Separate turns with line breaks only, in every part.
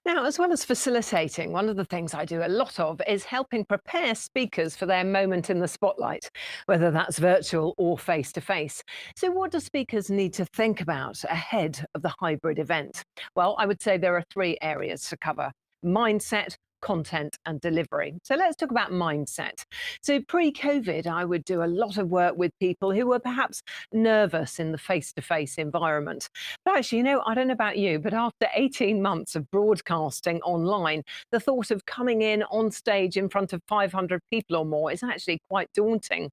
Now, as well as facilitating, one of the things I do a lot of is helping prepare speakers for their moment in the spotlight, whether that's virtual or face to face. So, what do speakers need to think about ahead of the hybrid event? Well, I would say there are three areas to cover: mindset, content and delivery. So let's talk about mindset. So pre-COVID, I would do a lot of work with people who were perhaps nervous in the face-to-face environment. But actually, I don't know about you, but after 18 months of broadcasting online, the thought of coming in on stage in front of 500 people or more is actually quite daunting.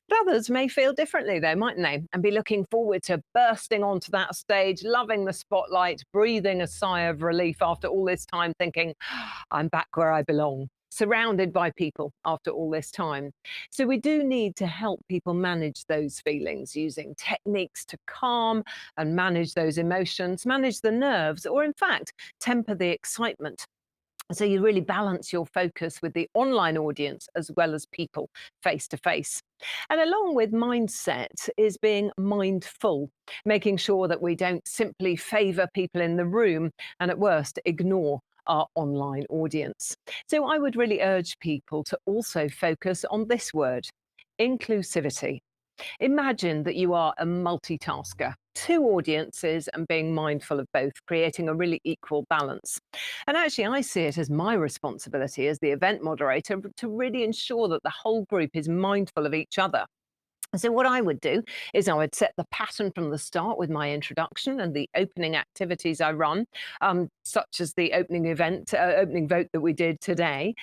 But others may feel differently, though, mightn't they? And be looking forward to bursting onto that stage, loving the spotlight, breathing a sigh of relief after all this time, thinking, I'm back where I belong, surrounded by people after all this time. So we do need to help people manage those feelings using techniques to calm and manage those emotions, manage the nerves, or in fact, temper the excitement. So you really balance your focus with the online audience as well as people face to face. And along with mindset is being mindful, making sure that we don't simply favor people in the room and at worst ignore our online audience. So I would really urge people to also focus on this word: inclusivity. Imagine that you are a multitasker, two audiences, and being mindful of both, creating a really equal balance. And actually, I see it as my responsibility as the event moderator to really ensure that the whole group is mindful of each other. So what I would do is I would set the pattern from the start with my introduction and the opening activities I run, such as the opening vote that we did today,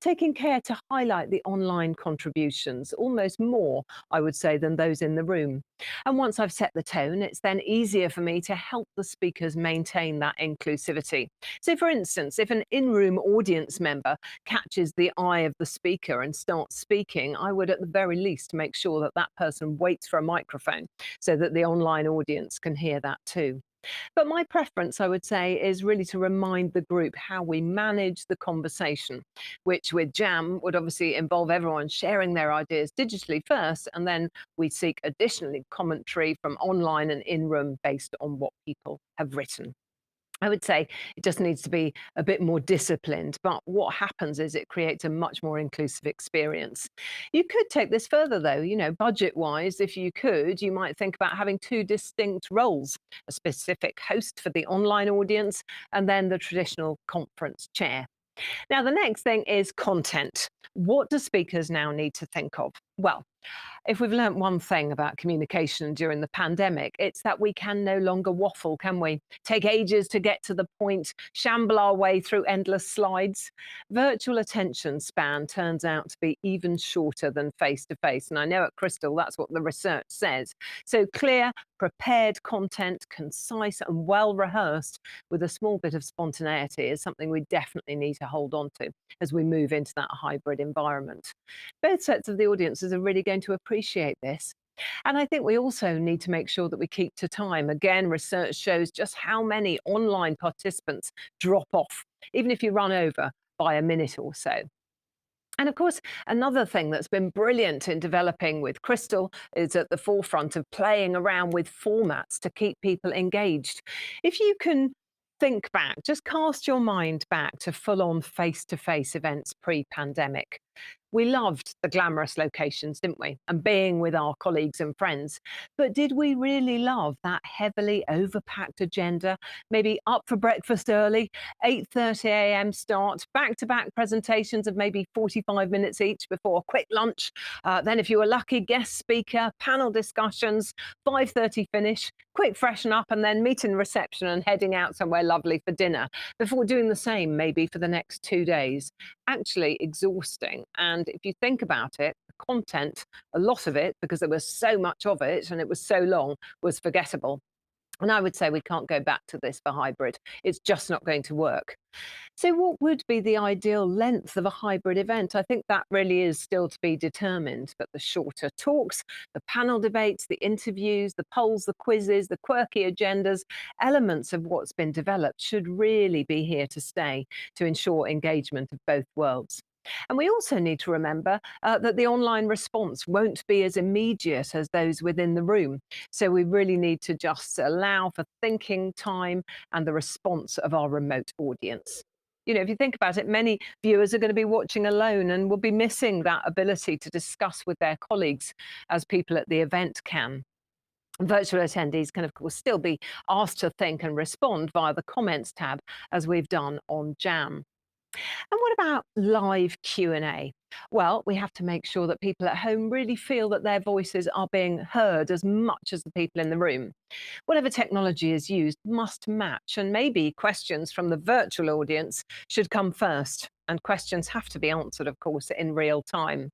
taking care to highlight the online contributions, almost more, I would say, than those in the room. And once I've set the tone, it's then easier for me to help the speakers maintain that inclusivity. So for instance, if an in-room audience member catches the eye of the speaker and starts speaking, I would at the very least make sure that that person waits for a microphone so that the online audience can hear that too. But my preference, I would say, is really to remind the group how we manage the conversation, which with Jam would obviously involve everyone sharing their ideas digitally first, and then we seek additionally commentary from online and in-room based on what people have written. I would say it just needs to be a bit more disciplined, but what happens is it creates a much more inclusive experience. You could take this further though, budget wise, if you could, you might think about having two distinct roles: a specific host for the online audience and then the traditional conference chair. Now, the next thing is content. What do speakers now need to think of? Well, if we've learnt one thing about communication during the pandemic, it's that we can no longer waffle, can we? Take ages to get to the point, shamble our way through endless slides. Virtual attention span turns out to be even shorter than face to face. And I know at Crystal, that's what the research says. So clear, prepared content, concise and well rehearsed with a small bit of spontaneity is something we definitely need to hold on to as we move into that hybrid environment. Both sets of the audiences are really going to appreciate this. And I think we also need to make sure that we keep to time. Again, research shows just how many online participants drop off, even if you run over by a minute or so. And of course, another thing that's been brilliant in developing with Crystal is at the forefront of playing around with formats to keep people engaged. If you can think back, just cast your mind back to full-on face-to-face events pre-pandemic. We loved the glamorous locations, didn't we? And being with our colleagues and friends. But did we really love that heavily overpacked agenda? Maybe up for breakfast early, 8:30 a.m. start, back-to-back presentations of maybe 45 minutes each before a quick lunch. Then if you were lucky, guest speaker, panel discussions, 5:30 finish, quick freshen up, and then meeting reception and heading out somewhere lovely for dinner before doing the same maybe for the next 2 days. Actually exhausting. And if you think about it, the content, a lot of it, because there was so much of it and it was so long, was forgettable. And I would say we can't go back to this for hybrid. It's just not going to work. So what would be the ideal length of a hybrid event? I think that really is still to be determined, but the shorter talks, the panel debates, the interviews, the polls, the quizzes, the quirky agendas, elements of what's been developed should really be here to stay to ensure engagement of both worlds. And we also need to remember that the online response won't be as immediate as those within the room. So we really need to just allow for thinking time and the response of our remote audience. If you think about it, many viewers are going to be watching alone and will be missing that ability to discuss with their colleagues as people at the event can. Virtual attendees can, of course, still be asked to think and respond via the comments tab, as we've done on Jam. And what about live Q&A? Well, we have to make sure that people at home really feel that their voices are being heard as much as the people in the room. Whatever technology is used must match, and maybe questions from the virtual audience should come first. And questions have to be answered, of course, in real time.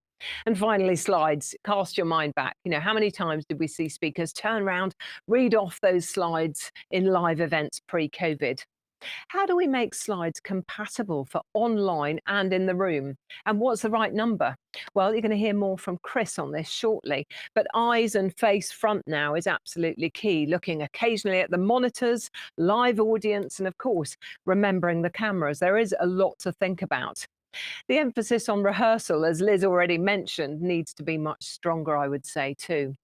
And finally, slides. Cast your mind back. How many times did we see speakers turn around, read off those slides in live events pre-COVID? How do we make slides compatible for online and in the room? And what's the right number? Well, you're going to hear more from Chris on this shortly, but eyes and face front now is absolutely key, looking occasionally at the monitors, live audience, and of course, remembering the cameras. There is a lot to think about. The emphasis on rehearsal, as Liz already mentioned, needs to be much stronger, I would say, too.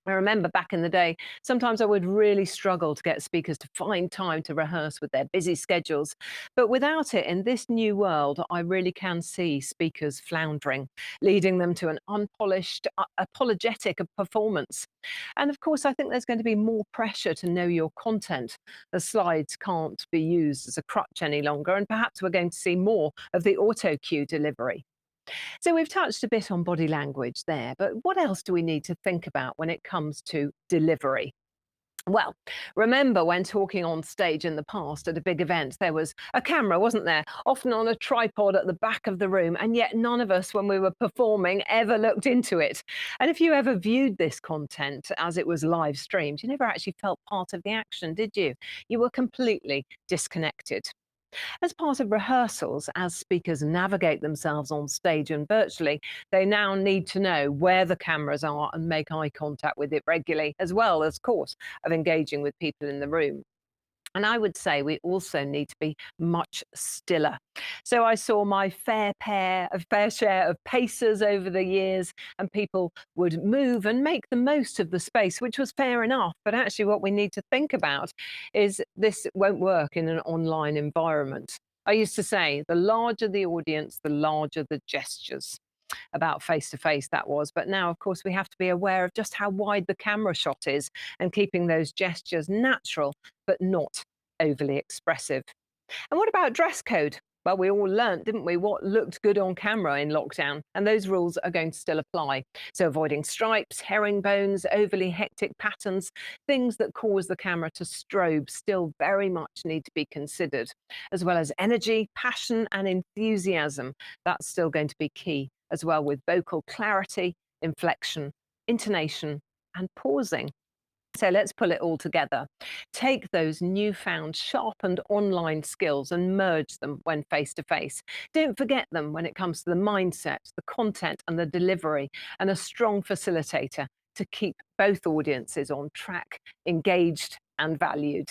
I remember back in the day, sometimes I would really struggle to get speakers to find time to rehearse with their busy schedules. But without it, in this new world, I really can see speakers floundering, leading them to an unpolished, apologetic performance. And of course, I think there's going to be more pressure to know your content. The slides can't be used as a crutch any longer, and perhaps we're going to see more of the auto cue delivery. So we've touched a bit on body language there, but what else do we need to think about when it comes to delivery? Well, remember when talking on stage in the past at a big event, there was a camera, wasn't there? Often on a tripod at the back of the room, and yet none of us, when we were performing, ever looked into it. And if you ever viewed this content as it was live streamed, you never actually felt part of the action, did you? You were completely disconnected. As part of rehearsals, as speakers navigate themselves on stage and virtually, they now need to know where the cameras are and make eye contact with it regularly, as well as, of course, of engaging with people in the room. And I would say we also need to be much stiller. So I saw my fair share of pacers over the years, and people would move and make the most of the space, which was fair enough. But actually, what we need to think about is this won't work in an online environment. I used to say, the larger the audience, the larger the gestures. About face to face that was. But now, of course, we have to be aware of just how wide the camera shot is and keeping those gestures natural, but not overly expressive. And what about dress code? Well, we all learnt, didn't we, what looked good on camera in lockdown, and those rules are going to still apply. So avoiding stripes, herringbones, overly hectic patterns, things that cause the camera to strobe still very much need to be considered, as well as energy, passion, and enthusiasm. That's still going to be key, as well with vocal clarity, inflection, intonation, and pausing. So let's pull it all together. Take those newfound sharpened online skills and merge them when face to face. Don't forget them when it comes to the mindset, the content, and the delivery, and a strong facilitator to keep both audiences on track, engaged, and valued.